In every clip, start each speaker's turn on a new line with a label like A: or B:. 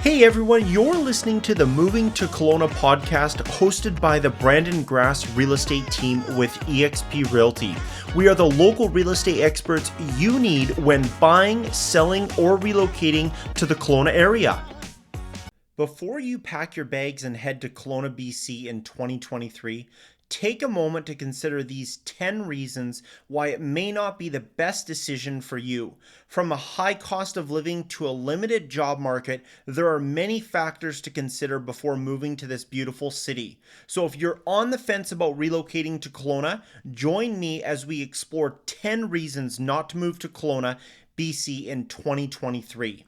A: Hey everyone, you're listening to the Moving to Kelowna podcast hosted by the Brandon Grass real estate team with eXp Realty. We are the local real estate experts you need when buying, selling, or relocating to the Kelowna area. Before you pack your bags and head to Kelowna, BC in 2023, take a moment to consider these 10 reasons why it may not be the best decision for you. From a high cost of living to a limited job market, there are many factors to consider before moving to this beautiful city. So if you're on the fence about relocating to Kelowna, join me as we explore 10 reasons not to move to Kelowna, BC in 2023.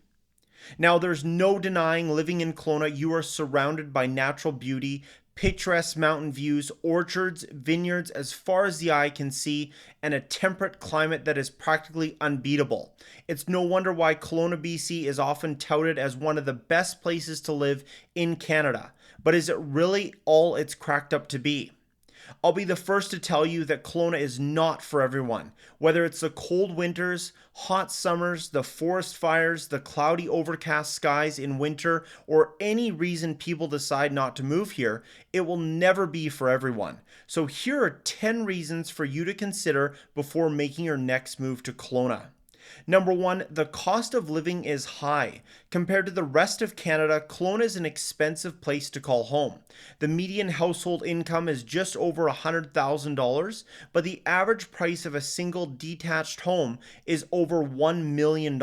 A: Now, there's no denying living in Kelowna, you are surrounded by natural beauty, picturesque mountain views, orchards, vineyards as far as the eye can see, and a temperate climate that is practically unbeatable. It's no wonder why Kelowna, BC is often touted as one of the best places to live in Canada. But is it really all it's cracked up to be? I'll be the first to tell you that Kelowna is not for everyone. Whether it's the cold winters, hot summers, the forest fires, the cloudy overcast skies in winter, or any reason people decide not to move here, it will never be for everyone. So here are 10 reasons for you to consider before making your next move to Kelowna. Number one, the cost of living is high. Compared to the rest of Canada, Kelowna is an expensive place to call home. The median household income is just over $100,000, but the average price of a single detached home is over $1 million.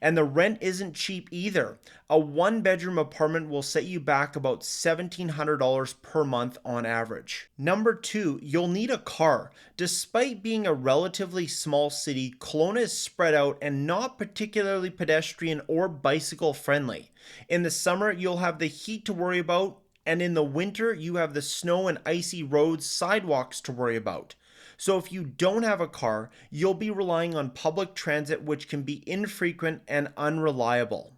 A: And the rent isn't cheap either. A one-bedroom apartment will set you back about $1,700 per month on average. Number two, you'll need a car. Despite being a relatively small city, Kelowna is spread out and not particularly pedestrian or bicycle friendly. In the summer, you'll have the heat to worry about, and in the winter, you have the snow and icy roads, sidewalks to worry about. So if you don't have a car, you'll be relying on public transit, which can be infrequent and unreliable.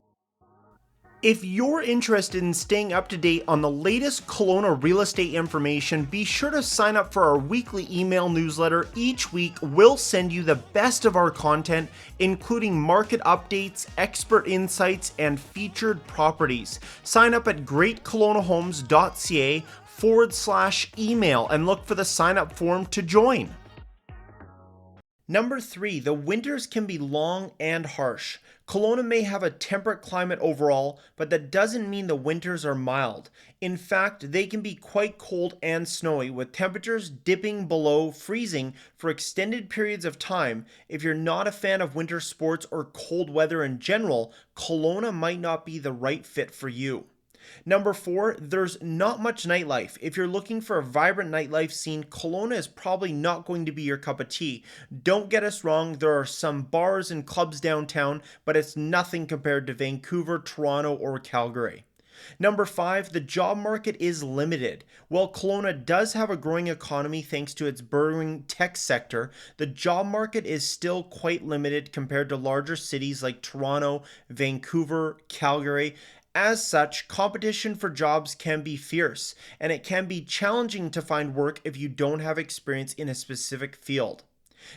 A: If you're interested in staying up to date on the latest Kelowna real estate information, be sure to sign up for our weekly email newsletter. Each week, we'll send you the best of our content, including market updates, expert insights, and featured properties. Sign up at greatkelownahomes.ca/email and look for the sign up form to join. Number three, the winters can be long and harsh. Kelowna may have a temperate climate overall, but that doesn't mean the winters are mild. In fact, they can be quite cold and snowy, with temperatures dipping below freezing for extended periods of time. If you're not a fan of winter sports or cold weather in general, Kelowna might not be the right fit for you. Number four, there's not much nightlife. If you're looking for a vibrant nightlife scene, Kelowna is probably not going to be your cup of tea. Don't get us wrong, there are some bars and clubs downtown, but it's nothing compared to Vancouver, Toronto, or Calgary. Number five, the job market is limited. While Kelowna does have a growing economy thanks to its burgeoning tech sector, the job market is still quite limited compared to larger cities like Toronto, Vancouver, Calgary. As such, competition for jobs can be fierce, and it can be challenging to find work if you don't have experience in a specific field.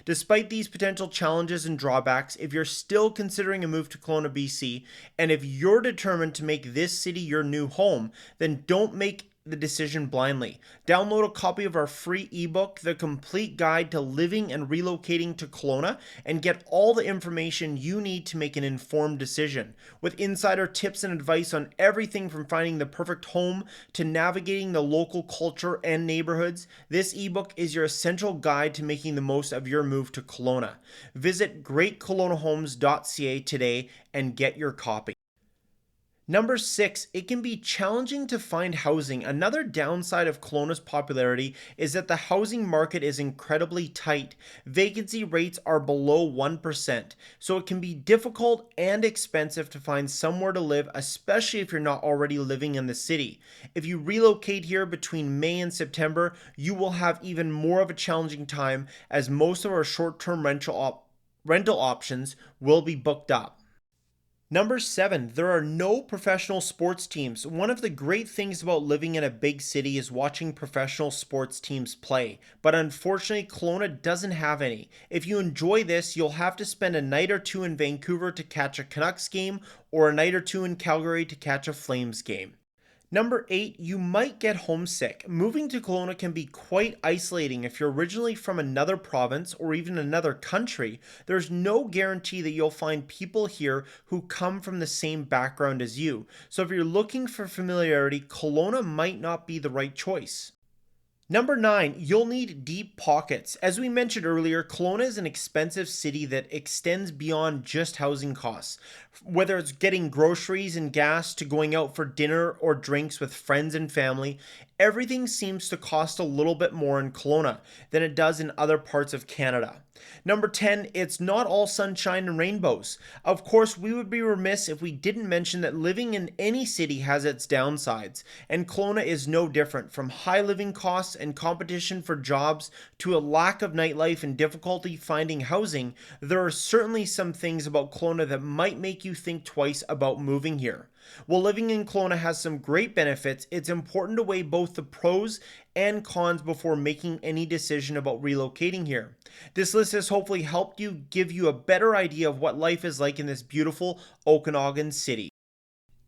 A: Despite these potential challenges and drawbacks, if you're still considering a move to Kelowna, BC, and if you're determined to make this city your new home, then don't make the decision blindly. Download a copy of our free ebook, The Complete Guide to Living and Relocating to Kelowna, and get all the information you need to make an informed decision. With insider tips and advice on everything from finding the perfect home to navigating the local culture and neighborhoods, this ebook is your essential guide to making the most of your move to Kelowna. Visit greatkelownahomes.ca today and get your copy. Number six, it can be challenging to find housing. Another downside of Kelowna's popularity is that the housing market is incredibly tight. Vacancy rates are below 1%, so it can be difficult and expensive to find somewhere to live, especially if you're not already living in the city. If you relocate here between May and September, you will have even more of a challenging time as most of our short-term rental options will be booked up. Number 7, there are no professional sports teams. One of the great things about living in a big city is watching professional sports teams play, but unfortunately, Kelowna doesn't have any. If you enjoy this, you'll have to spend a night or two in Vancouver to catch a Canucks game, or a night or two in Calgary to catch a Flames game. Number 8, you might get homesick. Moving to Kelowna can be quite isolating if you're originally from another province or even another country. There's no guarantee that you'll find people here who come from the same background as you. So if you're looking for familiarity, Kelowna might not be the right choice. Number 9, you'll need deep pockets. As we mentioned earlier, Kelowna is an expensive city that extends beyond just housing costs. Whether it's getting groceries and gas to going out for dinner or drinks with friends and family, everything seems to cost a little bit more in Kelowna than it does in other parts of Canada. Number 10, it's not all sunshine and rainbows. Of course, we would be remiss if we didn't mention that living in any city has its downsides, and Kelowna is no different. From high living costs and competition for jobs to a lack of nightlife and difficulty finding housing, there are certainly some things about Kelowna that might make you think twice about moving here. While living in Kelowna has some great benefits, it's important to weigh both the pros and cons before making any decision about relocating here. This list has hopefully helped you give you a better idea of what life is like in this beautiful Okanagan city.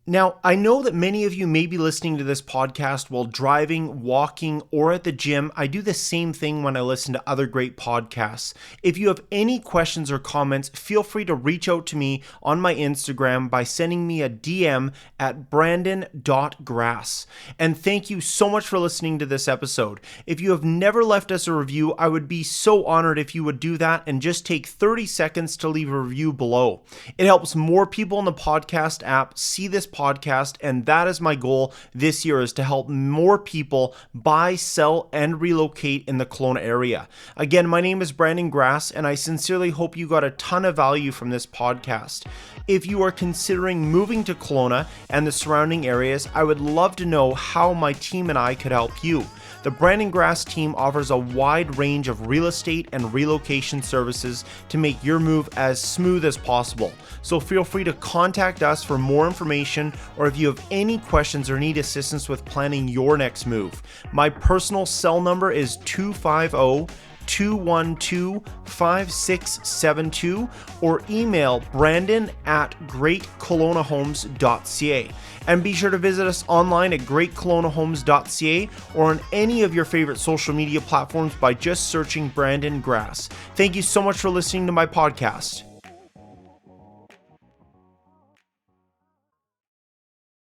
A: Now, I know that many of you may be listening to this podcast while driving, walking, or at the gym. I do the same thing when I listen to other great podcasts. If you have any questions or comments, feel free to reach out to me on my Instagram by sending me a DM at brandon.grass. And thank you so much for listening to this episode. If you have never left us a review, I would be so honored if you would do that and just take 30 seconds to leave a review below. It helps more people in the podcast app see this podcast, and that is my goal this year, is to help more people buy, sell, and relocate in the Kelowna area. Again, my name is Brandon Grass, and I sincerely hope you got a ton of value from this podcast. If you are considering moving to Kelowna and the surrounding areas, I would love to know how my team and I could help you. The Brandon Grass team offers a wide range of real estate and relocation services to make your move as smooth as possible. So feel free to contact us for more information, or if you have any questions or need assistance with planning your next move. My personal cell number is 250-212-5672, or email brandon@greatkelownahomes.ca. And be sure to visit us online at greatkelownahomes.ca or on any of your favorite social media platforms by just searching Brandon Grass. Thank you so much for listening to my podcast.